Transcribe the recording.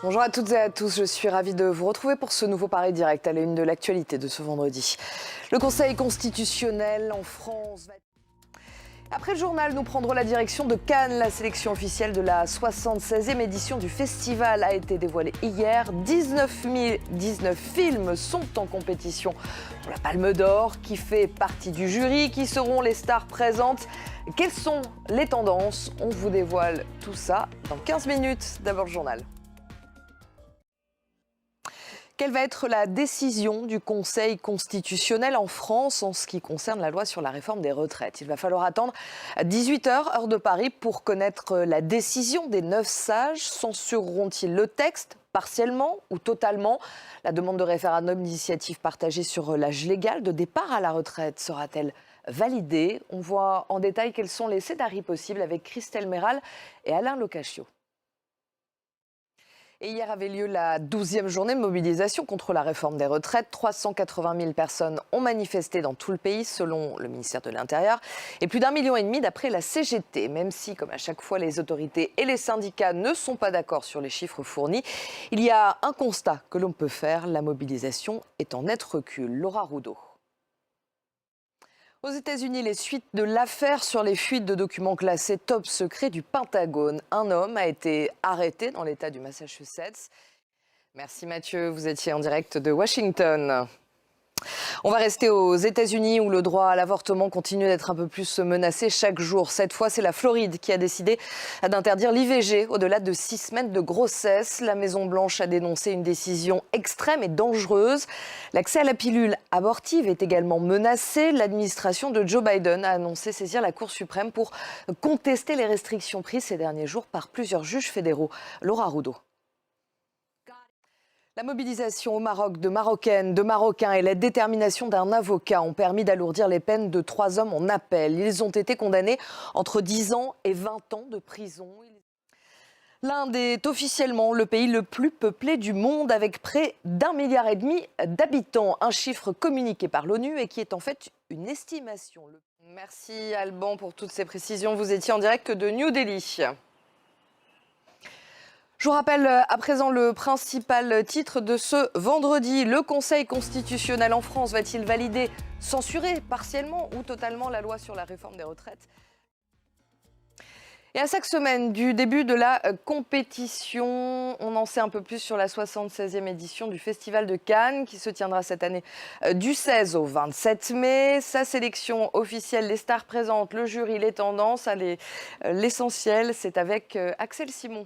Bonjour à toutes et à tous, je suis ravie de vous retrouver pour ce nouveau Paris Direct à la une de l'actualité de ce vendredi. Le Conseil constitutionnel en France va... Après le journal, nous prendrons la direction de Cannes. La sélection officielle de la 76e édition du festival a été dévoilée hier. 19 films sont en compétition pour la Palme d'Or. Qui fait partie du jury? Qui seront les stars présentes? Quelles sont les tendances? On vous dévoile tout ça dans 15 minutes. D'abord le journal. Quelle va être la décision du Conseil constitutionnel en France en ce qui concerne la loi sur la réforme des retraites? Il va falloir attendre 18h, heure de Paris, pour connaître la décision des 9 sages. Censureront-ils le texte partiellement ou totalement? La demande de référendum d'initiative partagée sur l'âge légal de départ à la retraite sera-t-elle validée? On voit en détail quels sont les scénarios possibles avec Christelle Méral et Alain Locachio. Et hier avait lieu la 12e journée de mobilisation contre la réforme des retraites. 380 000 personnes ont manifesté dans tout le pays, selon le ministère de l'Intérieur. Et plus d'1,5 million d'après la CGT. Même si, comme à chaque fois, les autorités et les syndicats ne sont pas d'accord sur les chiffres fournis, il y a un constat que l'on peut faire. La mobilisation est en net recul. Laura Roudot. Aux États-Unis, les suites de l'affaire sur les fuites de documents classés top secret du Pentagone. Un homme a été arrêté dans l'État du Massachusetts. Merci Mathieu, vous étiez en direct de Washington. On va rester aux États-Unis où le droit à l'avortement continue d'être un peu plus menacé chaque jour. Cette fois, c'est la Floride qui a décidé d'interdire l'IVG au-delà de 6 semaines de grossesse. La Maison-Blanche a dénoncé une décision extrême et dangereuse. L'accès à la pilule abortive est également menacé. L'administration de Joe Biden a annoncé saisir la Cour suprême pour contester les restrictions prises ces derniers jours par plusieurs juges fédéraux. Laura Roudot. La mobilisation au Maroc de Marocaines, de Marocains et la détermination d'un avocat ont permis d'alourdir les peines de 3 hommes en appel. Ils ont été condamnés entre 10 ans et 20 ans de prison. L'Inde est officiellement le pays le plus peuplé du monde avec près d'1,5 milliard d'habitants. Un chiffre communiqué par l'ONU et qui est en fait une estimation. Merci Alban pour toutes ces précisions. Vous étiez en direct de New Delhi. Je vous rappelle à présent le principal titre de ce vendredi. Le Conseil constitutionnel en France va-t-il valider, censurer partiellement ou totalement la loi sur la réforme des retraites? Et à 5 semaines du début de la compétition, on en sait un peu plus sur la 76e édition du Festival de Cannes qui se tiendra cette année du 16 au 27 mai. Sa sélection officielle, les stars présentes, le jury, les tendances. Allez, l'essentiel, c'est avec Axel Simon.